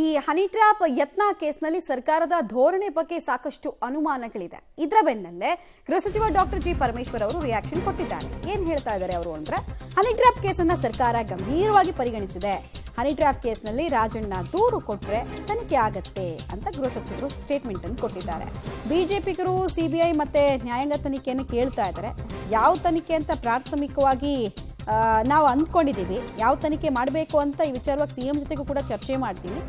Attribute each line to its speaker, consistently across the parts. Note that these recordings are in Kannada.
Speaker 1: ಈ ಹನಿ ಟ್ರ್ಯಾಪ್ ಯತ್ನ ಕೇಸ್ನಲ್ಲಿ ಸರ್ಕಾರದ ಧೋರಣೆ ಬಗ್ಗೆ ಸಾಕಷ್ಟು ಅನುಮಾನಗಳಿದೆ. ಇದರ ಬೆನ್ನಲ್ಲೇ ಗೃಹ ಸಚಿವ ಡಾಕ್ಟರ್ ಜಿ ಪರಮೇಶ್ವರ್ ಅವರು ರಿಯಾಕ್ಷನ್ ಕೊಟ್ಟಿದ್ದಾರೆ. ಏನ್ ಹೇಳ್ತಾ ಇದ್ದಾರೆ ಅವರು ಅಂದ್ರೆ, ಹನಿ ಟ್ರ್ಯಾಪ್ ಕೇಸನ್ನ ಸರ್ಕಾರ ಗಂಭೀರವಾಗಿ ಪರಿಗಣಿಸಿದೆ. ಹನಿ ಟ್ರ್ಯಾಪ್ ಕೇಸ್ನಲ್ಲಿ ರಾಜಣ್ಣ ದೂರು ಕೊಟ್ರೆ ತನಿಖೆ ಆಗತ್ತೆ ಅಂತ ಗೃಹ ಸಚಿವರು ಸ್ಟೇಟ್ಮೆಂಟ್ ಅನ್ನು ಕೊಟ್ಟಿದ್ದಾರೆ. ಬಿಜೆಪಿಗರು ಸಿಬಿಐ ಮತ್ತೆ ನ್ಯಾಯಾಂಗ ತನಿಖೆಯನ್ನು ಕೇಳ್ತಾ ಇದ್ದಾರೆ. ಯಾವ ತನಿಖೆ ಅಂತ ಪ್ರಾಥಮಿಕವಾಗಿ ನಾವು ಅಂದ್ಕೊಂಡಿದ್ದೀವಿ, ಯಾವ ತನಿಖೆ ಮಾಡಬೇಕು ಅಂತ ಈ ವಿಚಾರವಾಗಿ ಸಿಎಂ ಜೊತೆಗೂ ಕೂಡ ಚರ್ಚೆ ಮಾಡ್ತೀನಿ.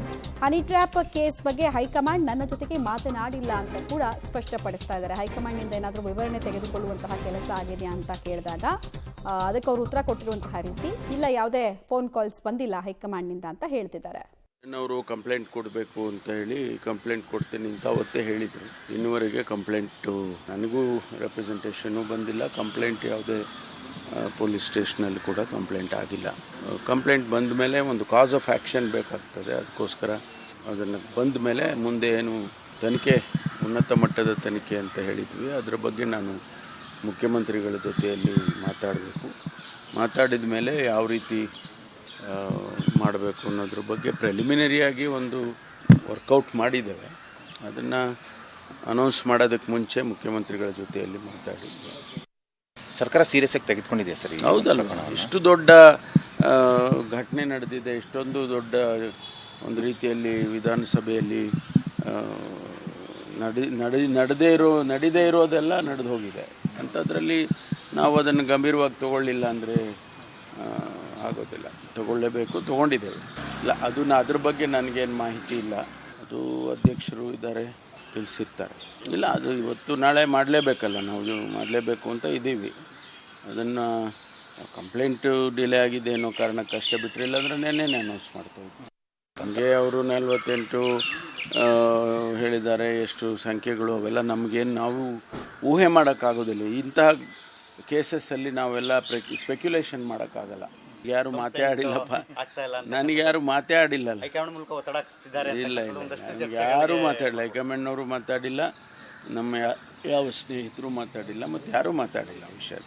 Speaker 1: ಹನಿ ಟ್ರ್ಯಾಪ್ ಕೇಸ್ ಬಗ್ಗೆ ಹೈಕಮಾಂಡ್ ನನ್ನ ಜೊತೆಗೆ ಮಾತನಾಡಿಲ್ಲ ಅಂತ ಕೂಡ ಸ್ಪಷ್ಟಪಡಿಸ್ತಾ ಇದ್ದಾರೆ. ಹೈಕಮಾಂಡ್ನಿಂದ ಏನಾದರೂ ವಿವರಣೆ ತೆಗೆದುಕೊಳ್ಳುವಂತಹ ಕೆಲಸ ಆಗಿದೆಯಾ ಅಂತ ಕೇಳಿದಾಗ ಅದಕ್ಕೆ ಅವರು ಉತ್ತರ ಕೊಟ್ಟಿರುವಂತಹ ರೀತಿ, ಇಲ್ಲ ಯಾವುದೇ ಫೋನ್ ಕಾಲ್ಸ್ ಬಂದಿಲ್ಲ ಹೈಕಮಾಂಡ್ನಿಂದ ಅಂತ ಹೇಳ್ತಿದ್ದಾರೆ.
Speaker 2: ಅವರು ಕಂಪ್ಲೇಂಟ್ ಕೊಡಬೇಕು ಅಂತ ಹೇಳಿ ಕಂಪ್ಲೇಂಟ್ ಕೊಡ್ತೀನಿ ಅಂತ ಅವತ್ತೇ ಹೇಳಿದರು. ಇನ್ನುವರೆಗೆ ಕಂಪ್ಲೇಂಟು ನನಗೂ ರೆಪ್ರೆಸೆಂಟೇಷನು ಬಂದಿಲ್ಲ. ಕಂಪ್ಲೇಂಟ್ ಯಾವುದೇ ಪೊಲೀಸ್ ಸ್ಟೇಷನಲ್ಲಿ ಕೂಡ ಕಂಪ್ಲೇಂಟ್ ಆಗಿಲ್ಲ. ಕಂಪ್ಲೇಂಟ್ ಬಂದ ಮೇಲೆ ಒಂದು ಕಾಸ್ ಆಫ್ ಆ್ಯಕ್ಷನ್ ಬೇಕಾಗ್ತದೆ. ಅದಕ್ಕೋಸ್ಕರ ಅದನ್ನು ಬಂದ ಮೇಲೆ ಮುಂದೆ ಏನು ತನಿಖೆ, ಉನ್ನತ ಮಟ್ಟದ ತನಿಖೆ ಅಂತ ಹೇಳಿದ್ವಿ, ಅದರ ಬಗ್ಗೆ ನಾನು ಮುಖ್ಯಮಂತ್ರಿಗಳ ಜೊತೆಯಲ್ಲಿ ಮಾತಾಡಿದ ಮೇಲೆ ಯಾವ ರೀತಿ ಮಾಡಬೇಕು ಅನ್ನೋದ್ರ ಬಗ್ಗೆ ಪ್ರೆಲಿಮಿನರಿಯಾಗಿ ಒಂದು ವರ್ಕೌಟ್ ಮಾಡಿದ್ದೇವೆ. ಅದನ್ನು ಅನೌನ್ಸ್ ಮಾಡೋದಕ್ಕೆ ಮುಂಚೆ ಮುಖ್ಯಮಂತ್ರಿಗಳ ಜೊತೆಯಲ್ಲಿ ಮಾತಾಡಿದ್ವಿ.
Speaker 3: ಸರ್ಕಾರ ಸೀರಿಯಸ್ ಆಗಿ ತೆಗೆದುಕೊಂಡಿದೆ ಸರ್.
Speaker 2: ಹೌದಲ್ಲ, ಇಷ್ಟು ದೊಡ್ಡ ಘಟನೆ ನಡೆದಿದೆ, ಇಷ್ಟೊಂದು ದೊಡ್ಡ ಒಂದು ರೀತಿಯಲ್ಲಿ ವಿಧಾನಸಭೆಯಲ್ಲಿ ನಡೀದೇ ಇರೋದೆಲ್ಲ ನಡೆದು ಹೋಗಿದೆ. ಅಂಥದ್ರಲ್ಲಿ ನಾವು ಅದನ್ನು ಗಂಭೀರವಾಗಿ ತಗೊಳ್ಳಿಲ್ಲ ಅಂದರೆ ಆಗೋದಿಲ್ಲ. ತಗೊಳ್ಳೇಬೇಕು, ತಗೊಂಡಿದ್ದೇವೆ. ಇಲ್ಲ, ಅದ್ರ ಬಗ್ಗೆ ನನಗೇನು ಮಾಹಿತಿ ಇಲ್ಲ. ಅದು ಅಧ್ಯಕ್ಷರು ಇದ್ದಾರೆ, ತಿಳಿಸಿರ್ತಾರೆ. ಇಲ್ಲ, ಅದು ಇವತ್ತು ನಾಳೆ ಮಾಡಲೇಬೇಕಲ್ಲ, ನಾವು ಮಾಡಲೇಬೇಕು ಅಂತ ಇದ್ದೀವಿ. ಅದನ್ನು ಕಂಪ್ಲೇಂಟು ಡಿಲೇ ಆಗಿದೆ ಅನ್ನೋ ಕಾರಣಕ್ಕಷ್ಟೇ ಬಿಟ್ಟರೆ, ಇಲ್ಲಾಂದರೆ ನೆನ್ನೆ ಅನೌನ್ಸ್ ಮಾಡ್ತೇವೆ. ನಮಗೆ ಅವರು 48 ಹೇಳಿದ್ದಾರೆ. ಎಷ್ಟು ಸಂಖ್ಯೆಗಳು ಅವೆಲ್ಲ ನಮಗೇನು ನಾವು ಊಹೆ ಮಾಡೋಕ್ಕಾಗೋದಿಲ್ಲ. ಇಂತಹ ಕೇಸಸ್ಸಲ್ಲಿ ನಾವೆಲ್ಲ ಸ್ಪೆಕ್ಯುಲೇಷನ್ ಮಾಡೋಕ್ಕಾಗಲ್ಲ. ಯಾರು ಮಾತಾಡಿಲ್ಲಪ್ಪ, ನನಗೆ ಯಾರು ಮಾತಾಡಿಲ್ಲಲ್ಲ. ಇಲ್ಲ, ನನಗೆ ಯಾರೂ ಮಾತಾಡಿಲ್ಲ. ಹೈಕಮಾಂಡ್ನವರು ಮಾತಾಡಿಲ್ಲ, ನಮ್ಮ ಯಾವ ಸ್ನೇಹಿತರು ಮಾತಾಡಿಲ್ಲ, ಮತ್ತು ಯಾರೂ ಮಾತಾಡಿಲ್ಲ ವಿಷಯ.